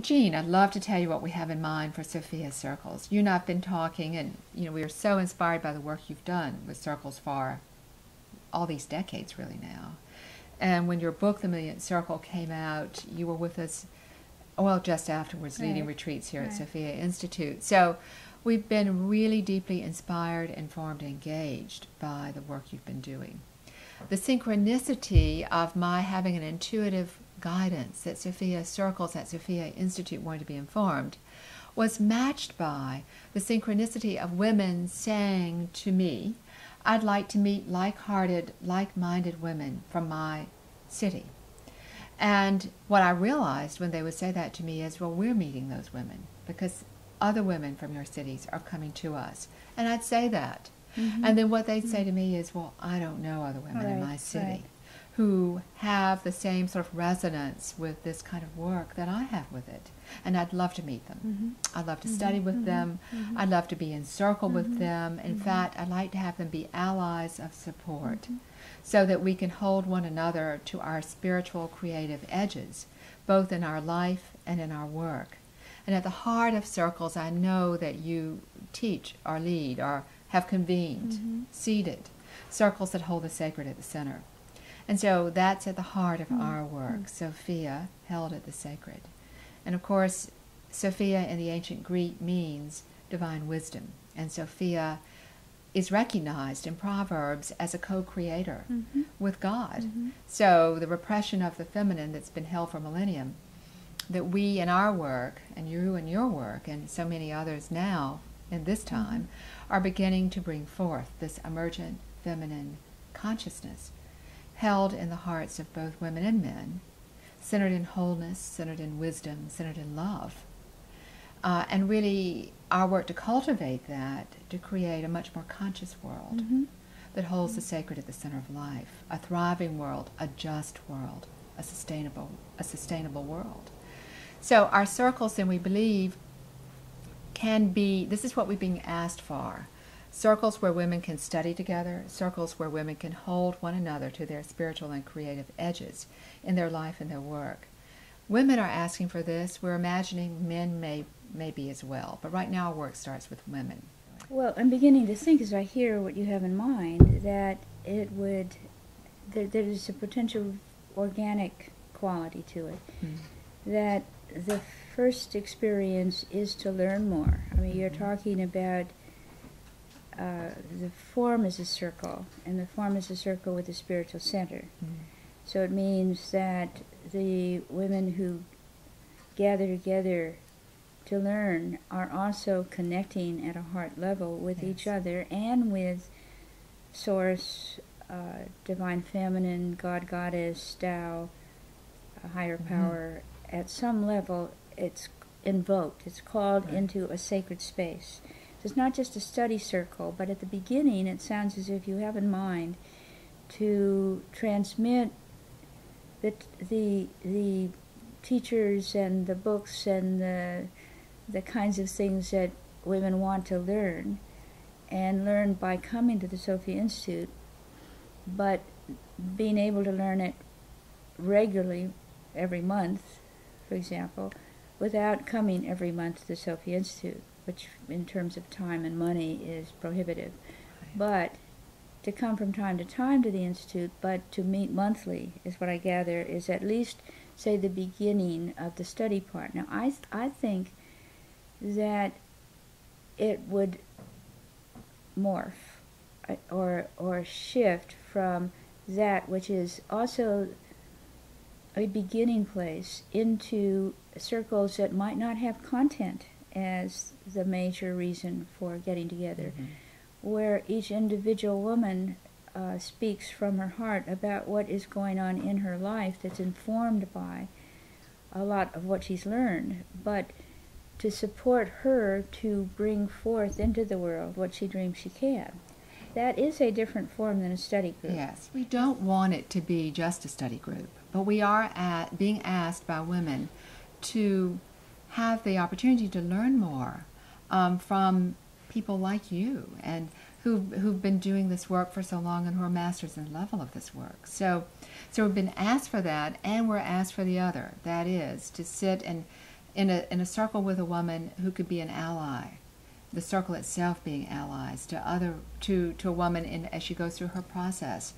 Jean, I'd love to tell you what we have in mind for Sophia Circles. You and I have been talking, and we are so inspired by the work you've done with Circles for all these decades, really now. And when your book, The Millionth Circle, came out, you were with us, well, just afterwards, leading retreats here at Sophia Institute. So we've been really deeply inspired, informed, and engaged by the work you've been doing. The synchronicity of my having an intuitive guidance that Sophia Circles at Sophia Institute wanted to be informed was matched by the synchronicity of women saying to me, I'd like to meet like-hearted, like-minded women from my city. And what I realized when they would say that to me is, well, we're meeting those women because other women from your cities are coming to us. And I'd say that. And then what they'd say to me is, well, I don't know other women in my city who have the same sort of resonance with this kind of work that I have with it. And I'd love to meet them. I'd love to study with them. I'd love to be in circle with them. In fact, I'd like to have them be allies of support so that we can hold one another to our spiritual creative edges, both in our life and in our work. And at the heart of Circles, I know that you teach or lead or have convened, seated, circles that hold the sacred at the center. And so that's at the heart of our work, Sophia, held at the sacred. And of course, Sophia in the ancient Greek means divine wisdom. And Sophia is recognized in Proverbs as a co-creator with God. So the repression of the feminine that's been held for millennium, that we in our work, and you in your work, and so many others now in this time, are beginning to bring forth this emergent feminine consciousness held in the hearts of both women and men, centered in wholeness, centered in wisdom, centered in love. And really our work to cultivate that, to create a much more conscious world that holds the sacred at the center of life, a thriving world, a just world, a sustainable world. So our circles, then, we believe, can be, this is what we're being asked for, circles where women can study together, circles where women can hold one another to their spiritual and creative edges in their life and their work. Women are asking for this. We're imagining men may be as well. But right now our work starts with women. Well, I'm beginning to think, as I hear what you have in mind, that it would, there is a potential organic quality to it. That the first experience is to learn more. I mean, you're talking about the form is a circle, and the form is a circle with a spiritual center. So it means that the women who gather together to learn are also connecting at a heart level with each other and with Source, Divine Feminine, God, Goddess, Tao, a higher power. At some level, it's invoked. It's called into a sacred space. It's not just a study circle, but at the beginning it sounds as if you have in mind to transmit the teachers and the books and the kinds of things that women want to learn, and learn by coming to the Sophia Institute, but being able to learn it regularly every month, for example, without coming every month to the Sophia Institute, which in terms of time and money is prohibitive. But to come from time to time to the Institute, but to meet monthly, is what I gather is at least, say, the beginning of the study part. Now, I think that it would morph or shift from that, which is also a beginning place, into circles that might not have content as the major reason for getting together, where each individual woman speaks from her heart about what is going on in her life that's informed by a lot of what she's learned, but to support her to bring forth into the world what she dreams she can. That is a different form than a study group. Yes, we don't want it to be just a study group, but we are being asked by women to have the opportunity to learn more from people like you, and who've been doing this work for so long and who are masters in the level of this work. So we've been asked for that, and we're asked for the other. That is, to sit in a circle with a woman who could be an ally, the circle itself being allies to a woman as she goes through her process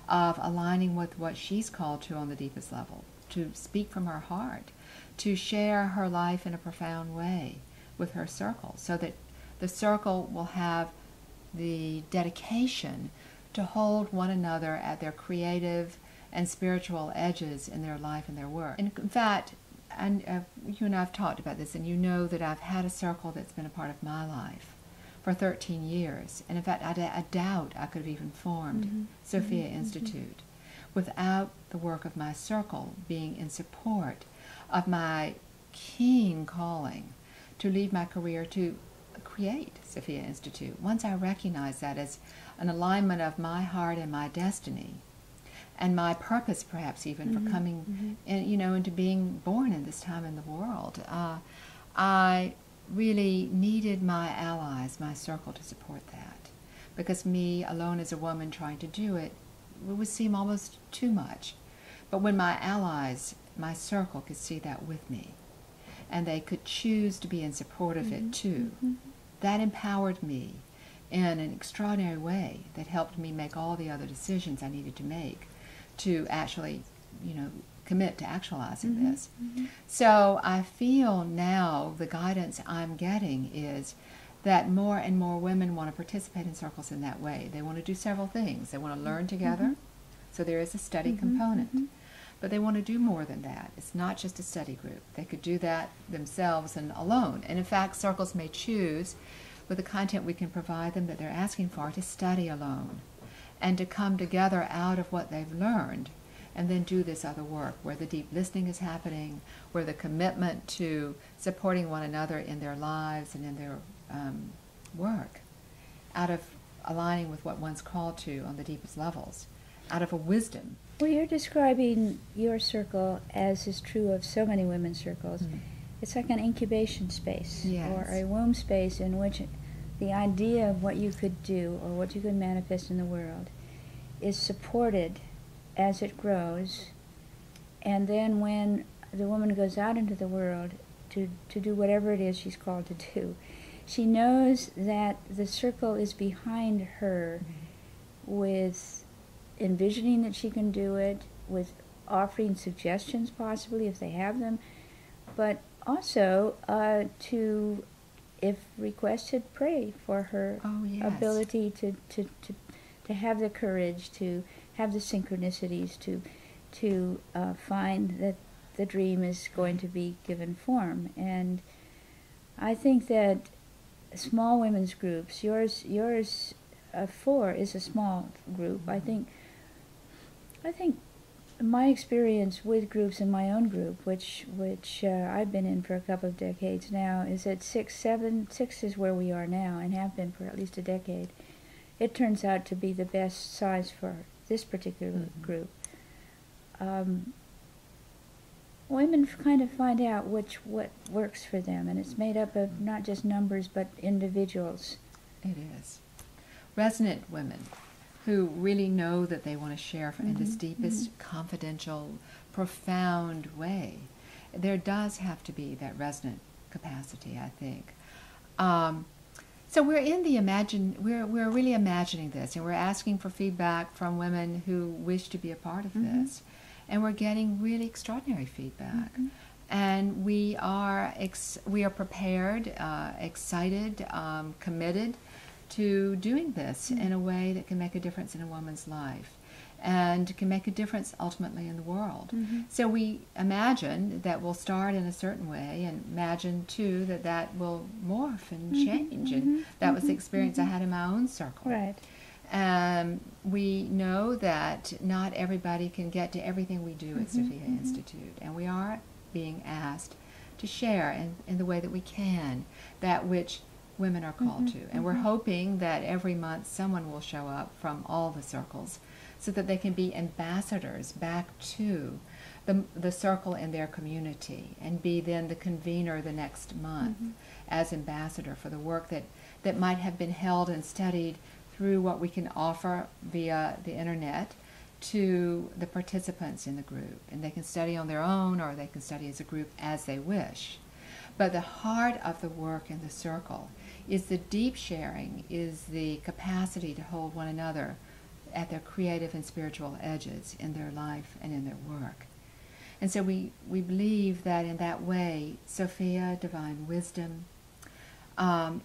of aligning with what she's called to on the deepest level, to speak from her heart, to share her life in a profound way with her circle, so that the circle will have the dedication to hold one another at their creative and spiritual edges in their life and their work. And in fact, you and I have talked about this, and you know that I've had a circle that's been a part of my life for 13 years. And in fact, I doubt I could have even formed Sophia Institute without the work of my circle being in support of my keen calling to leave my career to create Sophia Institute. Once I recognized that as an alignment of my heart and my destiny, and my purpose, perhaps even for coming, into being born in this time in the world, I really needed my allies, my circle, to support that, because me alone as a woman trying to do it would seem almost too much. But when my allies, my circle, could see that with me, and they could choose to be in support of it too, that empowered me in an extraordinary way that helped me make all the other decisions I needed to make to actually, commit to actualizing this. So I feel now the guidance I'm getting is that more and more women want to participate in circles in that way. They want to do several things. They want to learn together, so there is a study component. But they want to do more than that. It's not just a study group. They could do that themselves and alone. And in fact, circles may choose, with the content we can provide them that they're asking for, to study alone and to come together out of what they've learned and then do this other work where the deep listening is happening, where the commitment to supporting one another in their lives and in their work, out of aligning with what one's called to on the deepest levels, out of a wisdom. Well, you're describing your circle, as is true of so many women's circles. It's like an incubation space, or a womb space in which the idea of what you could do or what you could manifest in the world is supported as it grows. And then when the woman goes out into the world to do whatever it is she's called to do, she knows that the circle is behind her with envisioning that she can do it, with offering suggestions possibly if they have them, but also to, if requested, pray for her ability to have the courage, to have the synchronicities, to find that the dream is going to be given form. And I think that small women's groups, yours 4 is a small group. I think my experience with groups in my own group, which I've been in for a couple of decades now, is that 6 is where we are now and have been for at least a decade. It turns out to be the best size for this particular group. Women kind of find out what works for them, and it's made up of not just numbers but individuals. It is. Resonant women who really know that they want to share in this deepest, confidential, profound way. There does have to be that resonant capacity, I think. So we're in the we're really imagining this, and we're asking for feedback from women who wish to be a part of this, and we're getting really extraordinary feedback. And we are prepared, excited, committed to doing this in a way that can make a difference in a woman's life and can make a difference ultimately in the world. So we imagine that we'll start in a certain way, and imagine too that will morph and change. And that was the experience I had in my own circle. Right. We know that not everybody can get to everything we do at Sophia Institute, and we are being asked to share in the way that we can that which women are called to. And we're hoping that every month someone will show up from all the circles so that they can be ambassadors back to the circle in their community, and be then the convener the next month as ambassador for the work that might have been held and studied through what we can offer via the internet to the participants in the group. And they can study on their own, or they can study as a group as they wish. But the heart of the work in the circle is the deep sharing, is the capacity to hold one another at their creative and spiritual edges in their life and in their work. And so we believe that in that way, Sophia, divine wisdom,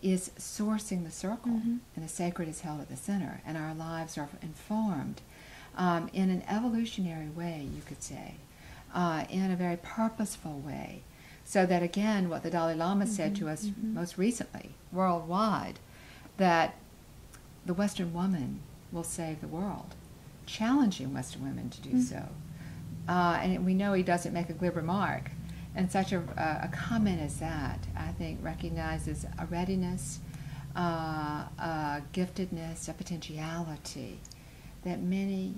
is sourcing the circle, and the sacred is held at the center, and our lives are informed in an evolutionary way, you could say, in a very purposeful way, so that again, what the Dalai Lama said to us most recently, worldwide, that the Western woman will save the world, challenging Western women to do so. And we know he doesn't make a glib remark. And such a comment as that, I think, recognizes a readiness, a giftedness, a potentiality that many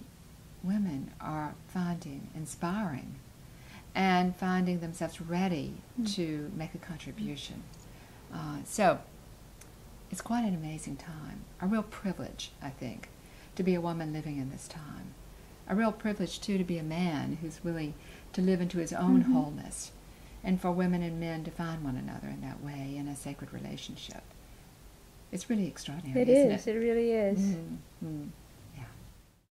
women are finding inspiring and finding themselves ready to make a contribution. So it's quite an amazing time, a real privilege, I think, to be a woman living in this time. A real privilege, too, to be a man who's willing to live into his own wholeness, and for women and men to find one another in that way in a sacred relationship. It's really extraordinary, isn't it? It really is.